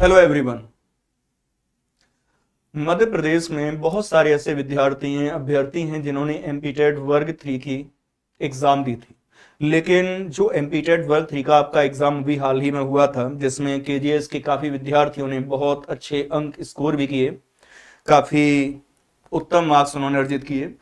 Hello everyone. Madhya Pradesh में बहुत सारे ऐसे अभ्यर्थी हैं जिन्होंने एमपीटेट वर्ग 3 की एग्जाम दी थी, लेकिन जो एमपीटेट वर्ग 3 का आपका एग्जाम अभी हाल ही में हुआ था, जिसमें केजीएस के काफी विद्यार्थियों ने बहुत अच्छे अंक स्कोर भी किए, काफी उत्तम मार्क्स उन्होंने अर्जित किए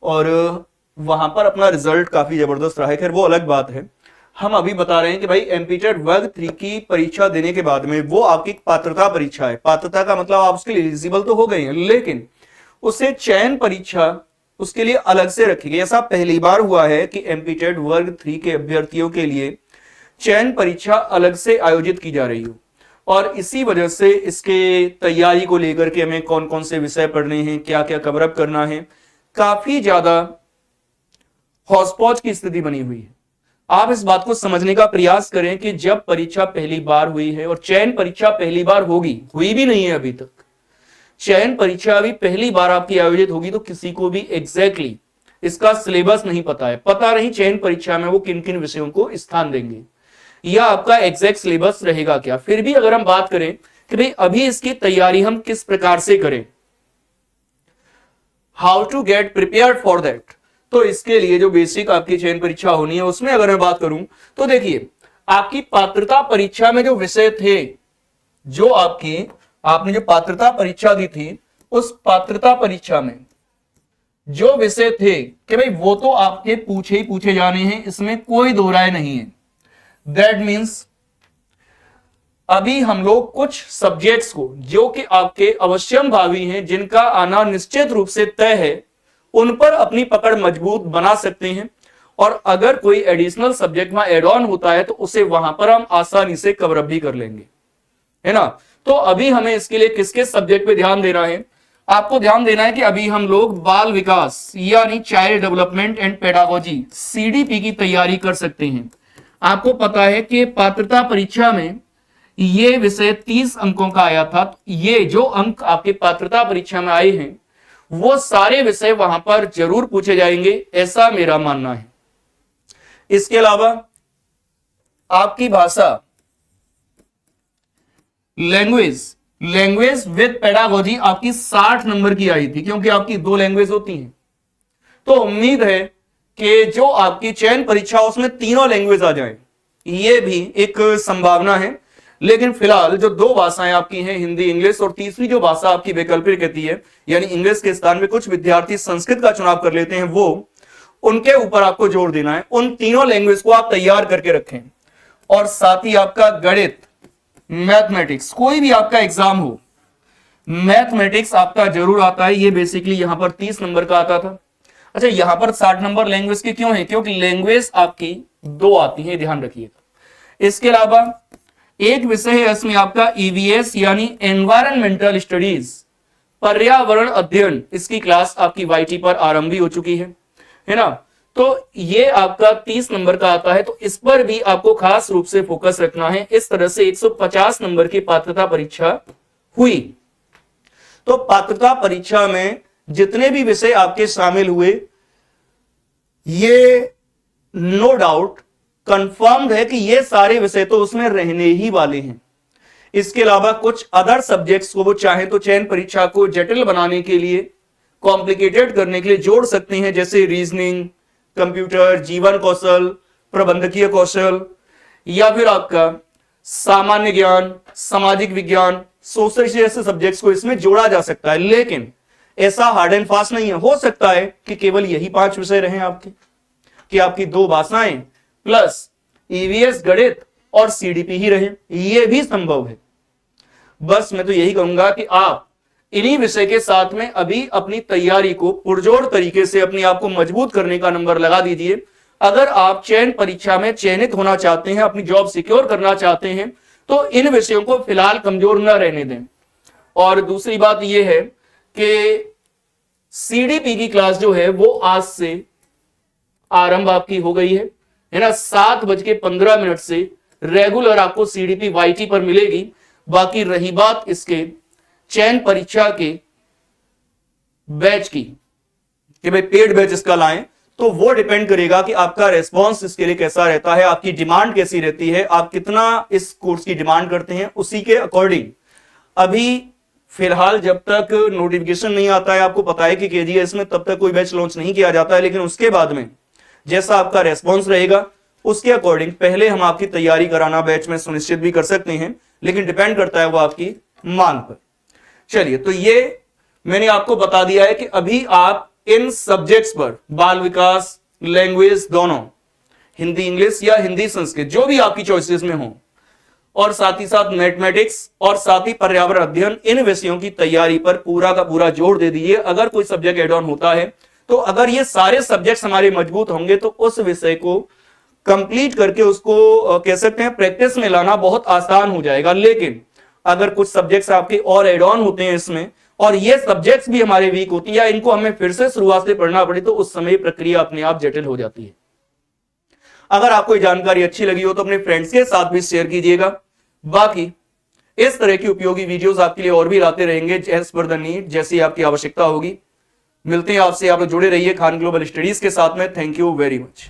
और वहां पर अपना रिजल्ट काफी जबरदस्त रहा है। खैर वो अलग बात है। हम अभी बता रहे हैं कि भाई एमपीटेट वर्ग 3 की परीक्षा देने के बाद में वो आपकी पात्रता परीक्षा है। पात्रता का मतलब आप उसके लिए एलिजिबल तो हो गए हैं, लेकिन उसे चयन परीक्षा उसके लिए अलग से रखी गई। ऐसा पहली बार हुआ है कि एमपीटेट वर्ग 3 के अभ्यर्थियों के लिए चयन परीक्षा अलग से आयोजित की जा रही हो, और इसी वजह से इसके तैयारी को लेकर के हमें कौन कौन से विषय पढ़ने हैं, क्या क्या कवरअप करना है, काफी ज्यादा हौच-पौच की स्थिति बनी हुई है। आप इस बात को समझने का प्रयास करें कि जब परीक्षा पहली बार हुई है और चयन परीक्षा पहली बार होगी, हुई भी नहीं है अभी तक, चयन परीक्षा अभी पहली बार आपकी आयोजित होगी, तो किसी को भी एग्जैक्टली इसका सिलेबस नहीं पता है। पता नहीं चयन परीक्षा में वो किन किन विषयों को स्थान देंगे या आपका एग्जैक्ट सिलेबस रहेगा क्या। फिर भी अगर हम बात करें कि भाई अभी इसकी तैयारी हम किस प्रकार से करें, how to get prepared for that, तो इसके लिए जो बेसिक आपकी चयन परीक्षा होनी है उसमें अगर मैं बात करूं तो देखिए, आपकी पात्रता परीक्षा में जो विषय थे, जो आपने जो पात्रता परीक्षा दी थी, उस पात्रता परीक्षा में जो विषय थे कि भाई वो तो आपके पूछे ही पूछे जाने हैं, इसमें कोई दो राय नहीं है। दैट मीन्स अभी हम लोग कुछ सब्जेक्ट्स को जो कि आपके अवश्यम भावी हैं, जिनका आना निश्चित रूप से तय है, उन पर अपनी पकड़ मजबूत बना सकते हैं, और अगर कोई एडिशनल सब्जेक्ट वहां एड ऑन होता है तो उसे वहां पर हम आसानी से कवर अप भी कर लेंगे, है ना। तो अभी हमें इसके लिए किसके सब्जेक्ट पे ध्यान देना है, आपको ध्यान देना है कि अभी हम लोग बाल विकास यानी child development and pedagogy CDP की तैयारी कर सकते हैं। आपको पता है कि पात्रता परीक्षा में ये विषय 30 अंकों का आया था। ये जो अंक आपके पात्रता परीक्षा में आए हैं वो सारे विषय वहां पर जरूर पूछे जाएंगे, ऐसा मेरा मानना है। इसके अलावा आपकी भाषा, लैंग्वेज विद पेडागोजी आपकी 60 नंबर की आई थी, क्योंकि आपकी 2 लैंग्वेज होती हैं। तो उम्मीद है कि जो आपकी चयन परीक्षा उसमें तीनों लैंग्वेज आ जाए, ये भी एक संभावना है। लेकिन फिलहाल जो 2 भाषाएं आपकी हैं, हिंदी इंग्लिश, और तीसरी जो भाषा आपकी वैकल्पिक कहती है यानी इंग्लिश के स्थान में कुछ विद्यार्थी संस्कृत का चुनाव कर लेते हैं, वो उनके ऊपर आपको जोर देना है। उन तीनों लैंग्वेज को आप तैयार करके रखें, और साथ ही आपका गणित, मैथमेटिक्स, कोई भी आपका एग्जाम हो, मैथमेटिक्स आपका जरूर आता है। ये बेसिकली यहां पर 30 नंबर का आता था। अच्छा, यहां पर 60 नंबर लैंग्वेज के क्यों है, क्योंकि लैंग्वेज आपकी 2 आती है, ध्यान रखिएगा। इसके अलावा एक विषय है इसमें आपका ईवीएस यानी एनवायरमेंटल स्टडीज, पर्यावरण अध्ययन। इसकी क्लास आपकी वाईटी पर आरंभ भी हो चुकी है ना। तो ये आपका 30 नंबर का आता है, तो इस पर भी आपको खास रूप से फोकस रखना है। इस तरह से 150 नंबर की पात्रता परीक्षा हुई। तो पात्रता परीक्षा में जितने भी विषय आपके शामिल हुए, ये नो डाउट कंफर्म्ड है कि ये सारे विषय तो उसमें रहने ही वाले हैं। इसके अलावा कुछ अदर सब्जेक्ट्स को वो चाहे तो चयन परीक्षा को जटिल बनाने के लिए, कॉम्प्लिकेटेड करने के लिए जोड़ सकते हैं, जैसे रीजनिंग, कंप्यूटर, जीवन कौशल, प्रबंधकीय कौशल, या फिर आपका सामान्य ज्ञान, सामाजिक विज्ञान, सोशल जैसे सब्जेक्ट्स को इसमें जोड़ा जा सकता है। लेकिन ऐसा हार्ड एंड फास्ट नहीं है। हो सकता है कि केवल यही 5 विषय रहे आपके, कि आपकी 2 भाषाएं प्लस ईवीएस, गणित और सीडीपी ही रहे, यह भी संभव है। बस मैं तो यही कहूंगा कि आप इन्हीं विषय के साथ में अभी अपनी तैयारी को पुरजोर तरीके से अपने आप को मजबूत करने का नंबर लगा दीजिए। अगर आप चयन परीक्षा में चयनित होना चाहते हैं, अपनी जॉब सिक्योर करना चाहते हैं, तो इन विषयों को फिलहाल कमजोर न रहने दें। और दूसरी बात यह है कि सीडीपी की क्लास जो है वो आज से आरंभ आपकी हो गई है ना। 7:15 से रेगुलर आपको सीडीपी वाईटी पर मिलेगी। बाकी रही बात इसके चयन परीक्षा के बैच की कि भाई पेड बैच इसका लाएं, तो वो डिपेंड करेगा कि आपका रेस्पॉन्स इसके लिए कैसा रहता है, आपकी डिमांड कैसी रहती है, आप कितना इस कोर्स की डिमांड करते हैं, उसी के अकॉर्डिंग अभी फिलहाल जब तक नोटिफिकेशन नहीं आता है, आपको पता है कि केजीएस में तब तक कोई बैच लॉन्च नहीं किया जाता है, लेकिन उसके बाद में जैसा आपका रेस्पॉन्स रहेगा उसके अकॉर्डिंग पहले हम आपकी तैयारी कराना बैच में सुनिश्चित भी कर सकते हैं, लेकिन डिपेंड करता है वो आपकी मांग पर। चलिए, तो ये मैंने आपको बता दिया है कि अभी आप इन सब्जेक्ट्स पर बाल विकास, लैंग्वेज दोनों, हिंदी इंग्लिश या हिंदी संस्कृत, जो भी आपकी चॉइसेस में हो, और साथ ही साथ मैथमेटिक्स और साथ ही पर्यावरण अध्ययन, इन विषयों की तैयारी पर पूरा का पूरा जोर दे दीजिए। अगर कोई सब्जेक्ट एड ऑन होता है तो अगर ये सारे सब्जेक्ट्स हमारे मजबूत होंगे तो उस विषय को कंप्लीट करके उसको कह सकते हैं प्रैक्टिस में लाना बहुत आसान हो जाएगा। लेकिन अगर कुछ सब्जेक्ट्स आपके और एड ऑन होते हैं इसमें, और ये सब्जेक्ट्स भी हमारे वीक होती है या इनको हमें फिर से शुरुआत से पढ़ना पड़े, तो उस समय प्रक्रिया अपने आप जटिल हो जाती है। अगर आपको ये जानकारी अच्छी लगी हो तो अपने फ्रेंड्स के साथ भी शेयर कीजिएगा। बाकी इस तरह की उपयोगी वीडियोस आपके लिए और भी लाते रहेंगे एज पर द नीड, जैसी आपकी आवश्यकता होगी। मिलते हैं आपसे, आप जुड़े रहिए खान ग्लोबल स्टडीज के साथ में। Thank you very much.